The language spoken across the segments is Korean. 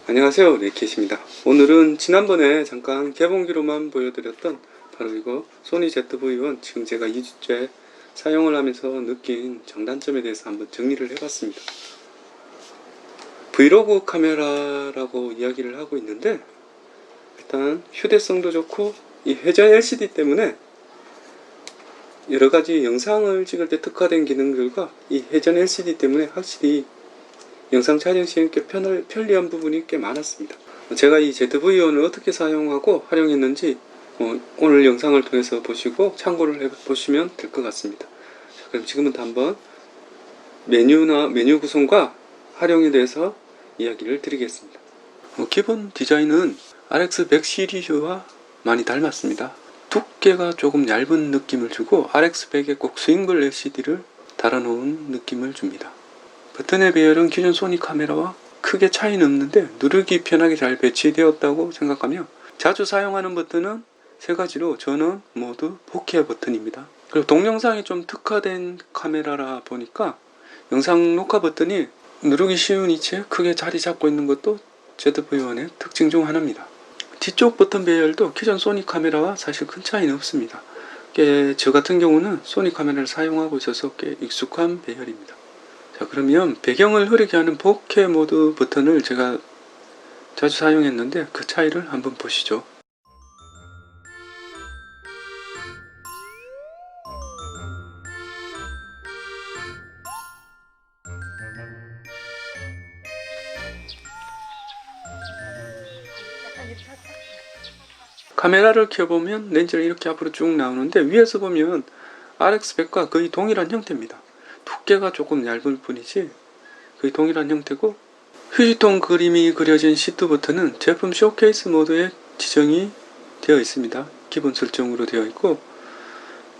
안녕하세요, 네킷입니다. 오늘은 지난번에 잠깐 개봉기로만 보여드렸던 바로 이거 소니 ZV-1, 지금 제가 2주째 사용을 하면서 느낀 장단점에 대해서 한번 정리를 해봤습니다. 브이로그 카메라라고 이야기를 하고 있는데, 일단 휴대성도 좋고 이 회전 LCD 때문에 여러가지 영상을 찍을 때 특화된 기능들과 이 회전 LCD 때문에 확실히 영상 촬영 시에 꽤 편리한 부분이 꽤 많았습니다. 제가 이 ZV-1을 어떻게 사용하고 활용했는지 오늘 영상을 통해서 보시고 참고를 해보시면 될 것 같습니다. 자, 그럼 지금부터 한번 메뉴 구성과 활용에 대해서 이야기를 드리겠습니다. 기본 디자인은 RX100 시리즈와 많이 닮았습니다. 두께가 조금 얇은 느낌을 주고 RX100에 꼭 스윙글 LCD를 달아놓은 느낌을 줍니다. 버튼의 배열은 기존 소니 카메라와 크게 차이는 없는데 누르기 편하게 잘 배치되었다고 생각하며 자주 사용하는 버튼은 세 가지로 전원, 모드, 4K 버튼입니다. 그리고 동영상이 좀 특화된 카메라라 보니까 영상 녹화 버튼이 누르기 쉬운 위치에 크게 자리 잡고 있는 것도 ZV-1의 특징 중 하나입니다. 뒤쪽 버튼 배열도 기존 소니 카메라와 사실 큰 차이는 없습니다. 저 같은 경우는 소니 카메라를 사용하고 있어서 꽤 익숙한 배열입니다. 자, 그러면 배경을 흐리게 하는 4K 모드 버튼을 제가 자주 사용했는데 그 차이를 한번 보시죠. 카메라를 켜보면 렌즈를 이렇게 앞으로 쭉 나오는데 위에서 보면 RX100과 거의 동일한 형태입니다. 두께가 조금 얇을 뿐이지 거의 동일한 형태고, 휴지통 그림이 그려진 시트 버튼은 제품 쇼케이스 모드에 지정이 되어 있습니다. 기본 설정으로 되어 있고,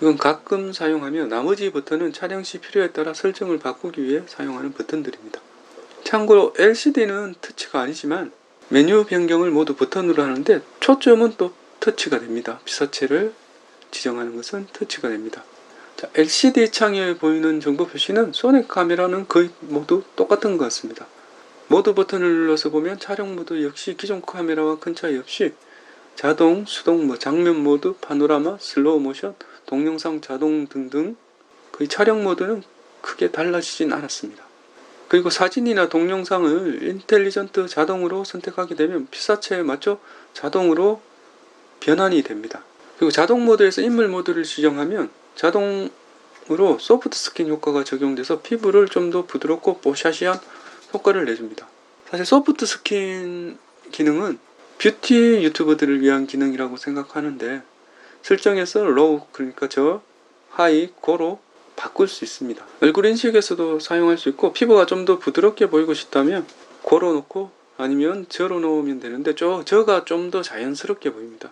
이건 가끔 사용하며 나머지 버튼은 촬영 시 필요에 따라 설정을 바꾸기 위해 사용하는 버튼들입니다. 참고로 LCD는 터치가 아니지만 메뉴 변경을 모두 버튼으로 하는데 초점은 또 터치가 됩니다. 피사체를 지정하는 것은 터치가 됩니다. 자, LCD 창에 보이는 정보 표시는 소니 카메라는 거의 모두 똑같은 것 같습니다. 모드 버튼을 눌러서 보면 촬영 모드 역시 기존 카메라와 큰 차이 없이 자동, 수동, 장면 모드, 파노라마, 슬로우 모션, 동영상 자동 등등 거의 촬영 모드는 크게 달라지진 않았습니다. 그리고 사진이나 동영상을 인텔리전트 자동으로 선택하게 되면 피사체에 맞춰 자동으로 변환이 됩니다. 그리고 자동 모드에서 인물 모드를 지정하면 자동으로 소프트 스킨 효과가 적용돼서 피부를 좀 더 부드럽고 뽀샤시한 효과를 내줍니다. 사실 소프트 스킨 기능은 뷰티 유튜버들을 위한 기능이라고 생각하는데 설정에서 로우, 그러니까 하이, 고로 바꿀 수 있습니다. 얼굴 인식에서도 사용할 수 있고 피부가 좀 더 부드럽게 보이고 싶다면 고로 놓고 아니면 저로 놓으면 되는데 저가 좀 더 자연스럽게 보입니다.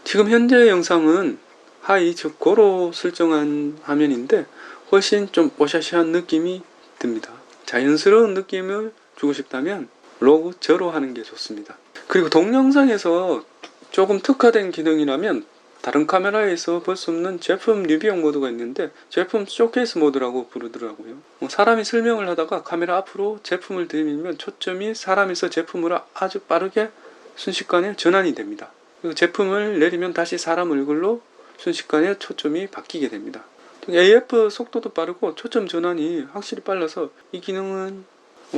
지금 현재 영상은 하이, 즉 고로 설정한 화면인데 훨씬 좀 뽀샤시한 느낌이 듭니다. 자연스러운 느낌을 주고 싶다면 로우, 저로 하는 게 좋습니다. 그리고 동영상에서 조금 특화된 기능이라면 다른 카메라에서 볼 수 없는 제품 리뷰용 모드가 있는데 제품 쇼케이스 모드라고 부르더라고요. 사람이 설명을 하다가 카메라 앞으로 제품을 들이밀면 초점이 사람에서 제품으로 아주 빠르게 순식간에 전환이 됩니다. 그리고 제품을 내리면 다시 사람 얼굴로 순식간에 초점이 바뀌게 됩니다. AF 속도도 빠르고 초점 전환이 확실히 빨라서 이 기능은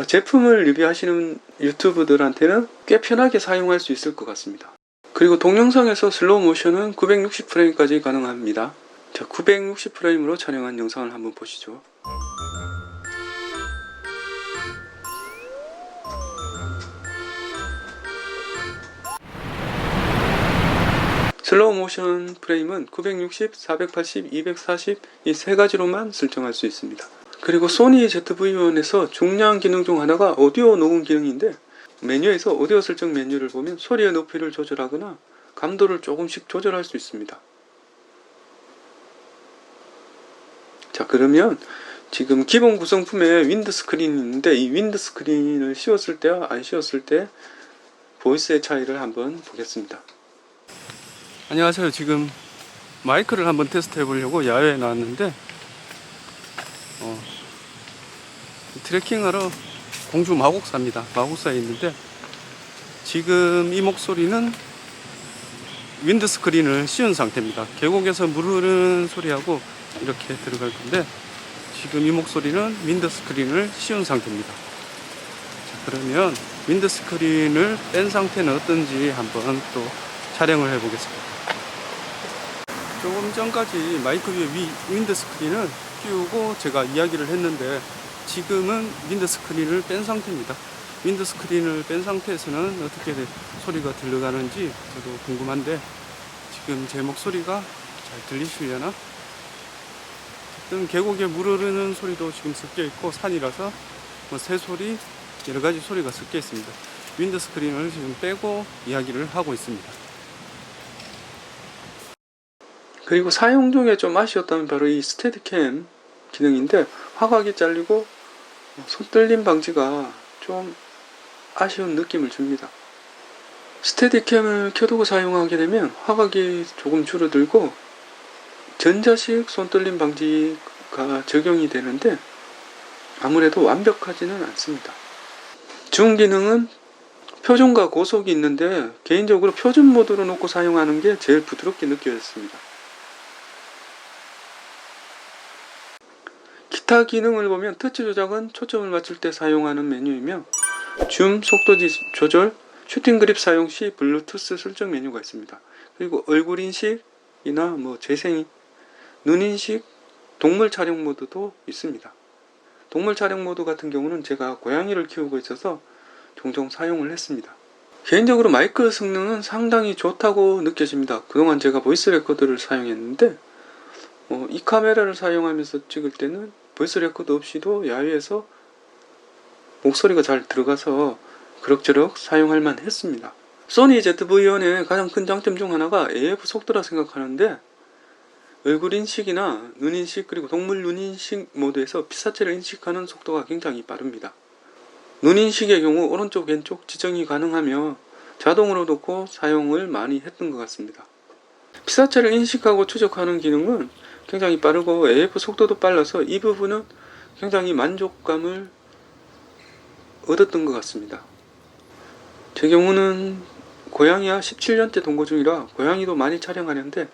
제품을 리뷰하시는 유튜브들한테는 꽤 편하게 사용할 수 있을 것 같습니다. 그리고 동영상에서 슬로우 모션은 960프레임까지 가능합니다. 자, 960프레임으로 촬영한 영상을 한번 보시죠. 슬로우 모션 프레임은 960, 480, 240 이 세 가지로만 설정할 수 있습니다. 그리고 소니 ZV-1에서 중요한 기능 중 하나가 오디오 녹음 기능인데 메뉴에서 오디오 설정 메뉴를 보면 소리의 높이를 조절하거나 감도를 조금씩 조절할 수 있습니다. 자, 그러면 지금 기본 구성품에 윈드 스크린이 있는데 이 윈드 스크린을 씌웠을 때와 안 씌웠을 때 보이스의 차이를 한번 보겠습니다. 안녕하세요. 지금 마이크를 한번 테스트 해보려고 야외에 나왔는데 트레킹하러 공주 마곡사입니다. 마곡사에 있는데 지금 이 목소리는 윈드스크린을 씌운 상태입니다. 계곡에서 물 흐르는 소리하고 이렇게 들어갈 건데, 지금 이 목소리는 윈드스크린을 씌운 상태입니다. 자, 그러면 윈드스크린을 뺀 상태는 어떤지 한번 또 촬영을 해 보겠습니다. 조금 전까지 마이크 위에 윈드스크린을 끼우고 제가 이야기를 했는데, 지금은 윈드스크린을 뺀 상태입니다. 윈드스크린을 뺀 상태에서는 어떻게 소리가 들려가는지 저도 궁금한데, 지금 제 목소리가 잘 들리시려나? 어떤 계곡에 물 흐르는 소리도 지금 섞여 있고, 산이라서 뭐 새소리, 여러 가지 소리가 섞여 있습니다. 윈드스크린을 지금 빼고 이야기를 하고 있습니다. 그리고 사용 중에 좀 아쉬웠다면 바로 이 스테디캠 기능인데, 화각이 잘리고 손떨림 방지가 좀 아쉬운 느낌을 줍니다. 스테디캠을 켜두고 사용하게 되면 화각이 조금 줄어들고 전자식 손떨림 방지가 적용이 되는데, 아무래도 완벽하지는 않습니다. 중 기능은 표준과 고속이 있는데, 개인적으로 표준 모드로 놓고 사용하는 게 제일 부드럽게 느껴졌습니다. 기타 기능을 보면 터치 조작은 초점을 맞출 때 사용하는 메뉴이며, 줌 속도 조절, 슈팅 그립 사용 시 블루투스 설정 메뉴가 있습니다. 그리고 얼굴 인식이나 뭐 재생, 눈 인식, 동물 촬영 모드도 있습니다. 동물 촬영 모드 같은 경우는 제가 고양이를 키우고 있어서 종종 사용을 했습니다. 개인적으로 마이크 성능은 상당히 좋다고 느껴집니다. 그동안 제가 보이스 레코더를 사용했는데, 이 카메라를 사용하면서 찍을 때는 보이스 레코더 없이도 야외에서 목소리가 잘 들어가서 그럭저럭 사용할 만 했습니다. 소니 ZV-1의 가장 큰 장점 중 하나가 AF 속도라 생각하는데, 얼굴 인식이나 눈 인식, 그리고 동물 눈 인식 모드에서 피사체를 인식하는 속도가 굉장히 빠릅니다. 눈 인식의 경우 오른쪽 왼쪽 지정이 가능하며 자동으로 놓고 사용을 많이 했던 것 같습니다. 피사체를 인식하고 추적하는 기능은 굉장히 빠르고 AF 속도도 빨라서 이 부분은 굉장히 만족감을 얻었던 것 같습니다. 제 경우는 고양이와 17년째 동거 중이라 고양이도 많이 촬영하는데,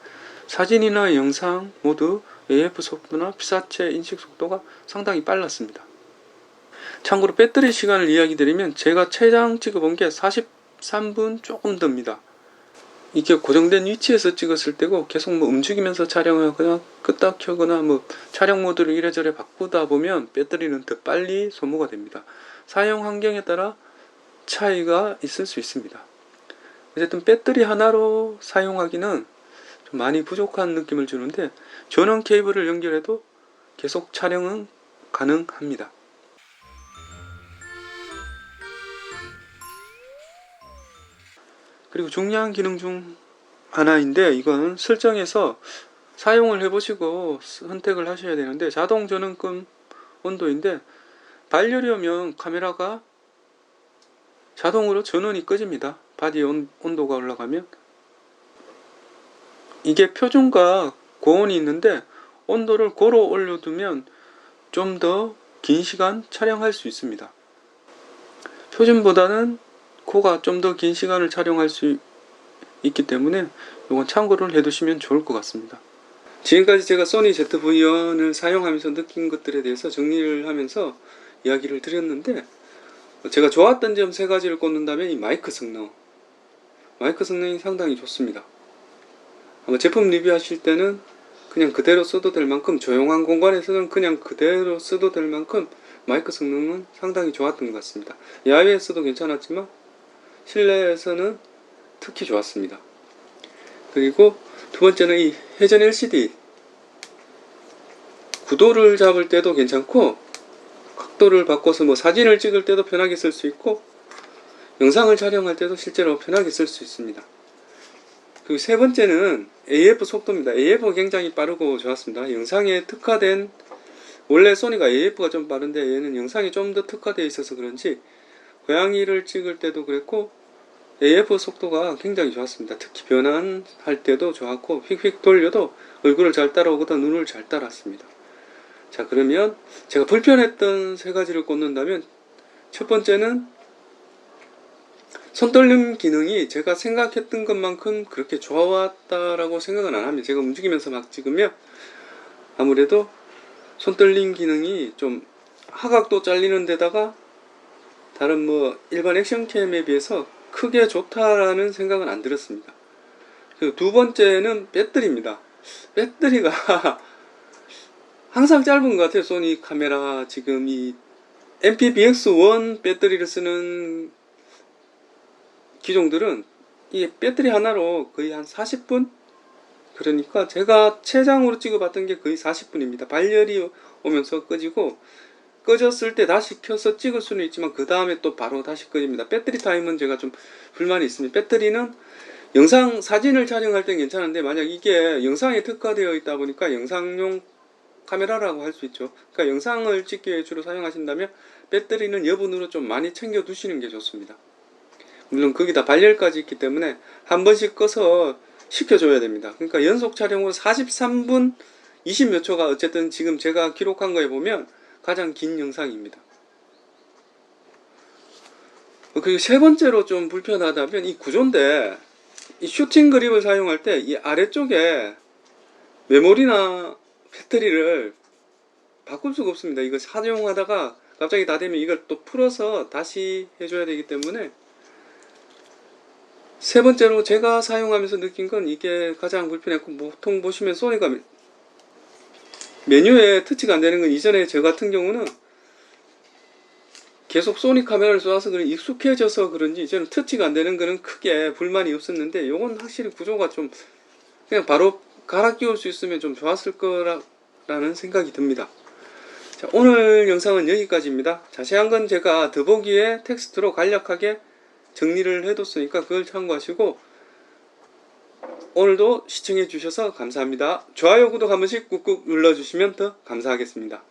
사진이나 영상 모두 AF 속도나 피사체 인식 속도가 상당히 빨랐습니다. 참고로 배터리 시간을 이야기 드리면, 제가 최장 찍어본 게 43분 조금 듭니다. 이게 고정된 위치에서 찍었을 때고, 계속 뭐 움직이면서 촬영하거나 끄다 켜거나 뭐 촬영 모드를 이래저래 바꾸다 보면 배터리는 더 빨리 소모가 됩니다. 사용 환경에 따라 차이가 있을 수 있습니다. 어쨌든 배터리 하나로 사용하기는 좀 많이 부족한 느낌을 주는데, 전원 케이블을 연결해도 계속 촬영은 가능합니다. 그리고 중요한 기능 중 하나인데, 이건 설정에서 사용을 해보시고 선택을 하셔야 되는데, 자동 전원금 온도인데, 발열이 오면 카메라가 자동으로 전원이 꺼집니다. 바디 온도가 올라가면. 이게 표준과 고온이 있는데, 온도를 고로 올려두면 좀 더 긴 시간 촬영할 수 있습니다. 표준보다는 고가 좀 더 긴 시간을 촬영할 수 있기 때문에 이건 참고를 해두시면 좋을 것 같습니다. 지금까지 제가 소니 ZV-1을 사용하면서 느낀 것들에 대해서 정리를 하면서 이야기를 드렸는데, 제가 좋았던 점 3가지를 꼽는다면 이 마이크 성능이 상당히 좋습니다. 아마 제품 리뷰하실 때는 그냥 그대로 써도 될 만큼, 조용한 공간에서는 그냥 그대로 써도 될 만큼 마이크 성능은 상당히 좋았던 것 같습니다. 야외에서도 괜찮았지만 실내에서는 특히 좋았습니다. 그리고 두 번째는 이 회전 LCD, 구도를 잡을 때도 괜찮고, 각도를 바꿔서 뭐 사진을 찍을 때도 편하게 쓸 수 있고, 영상을 촬영할 때도 실제로 편하게 쓸 수 있습니다. 그리고 세 번째는 AF 속도입니다. AF가 굉장히 빠르고 좋았습니다. 영상에 특화된, 원래 소니가 AF가 좀 빠른데 얘는 영상이 좀 더 특화되어 있어서 그런지 고양이를 찍을 때도 그랬고 AF 속도가 굉장히 좋았습니다. 특히 변환할 때도 좋았고, 휙휙 돌려도 얼굴을 잘 따라오거나 눈을 잘 따라왔습니다. 자, 그러면 제가 불편했던 3가지를 꼽는다면, 첫 번째는 손떨림 기능이 제가 생각했던 것만큼 그렇게 좋았다라고 생각은 안 합니다. 제가 움직이면서 막 찍으면 아무래도 손떨림 기능이 좀 하각도 잘리는 데다가 다른 뭐 일반 액션캠에 비해서 크게 좋다라는 생각은 안 들었습니다. 그리고 두 번째는 배터리입니다. 배터리가 항상 짧은 것 같아요. 소니 카메라 지금 이 MPBX1 배터리를 쓰는 기종들은 이 배터리 하나로 거의 한 40분? 그러니까 제가 최장으로 찍어봤던 게 거의 40분입니다. 발열이 오면서 꺼지고 꺼졌을 때 다시 켜서 찍을 수는 있지만 그 다음에 또 바로 다시 꺼집니다. 배터리 타임은 제가 좀 불만이 있습니다. 배터리는 사진을 촬영할 땐 괜찮은데 만약 이게 영상에 특화되어 있다 보니까 영상용 카메라라고 할 수 있죠. 그러니까 영상을 찍기 위해 주로 사용하신다면 배터리는 여분으로 좀 많이 챙겨 두시는 게 좋습니다. 물론 거기다 발열까지 있기 때문에 한 번씩 꺼서 식혀줘야 됩니다. 그러니까 연속 촬영으로 43분 20몇 초가 어쨌든 지금 제가 기록한 거에 보면 가장 긴 영상입니다. 그리고 세 번째로 좀 불편하다면 이 구조인데 이 슈팅 그립을 사용할 때 이 아래쪽에 메모리나 배터리를 바꿀 수가 없습니다. 이거 사용하다가 갑자기 다 되면 이걸 또 풀어서 다시 해줘야 되기 때문에 세 번째로 제가 사용하면서 느낀 건 이게 가장 불편했고, 보통 보시면 소니가 메뉴에 터치가 안 되는 건 이전에 저 같은 경우는 계속 소니 카메라를 쏘아서 그런 익숙해져서 그런지 이제는 터치가 안 되는 거는 크게 불만이 없었는데 요건 확실히 구조가 좀 그냥 바로 갈아 끼울 수 있으면 좀 좋았을 거라는 생각이 듭니다. 자, 오늘 영상은 여기까지입니다. 자세한 건 제가 더보기에 텍스트로 간략하게 정리를 해뒀으니까 그걸 참고하시고 오늘도 시청해 주셔서 감사합니다. 좋아요, 구독 한 번씩 꾹꾹 눌러주시면 더 감사하겠습니다.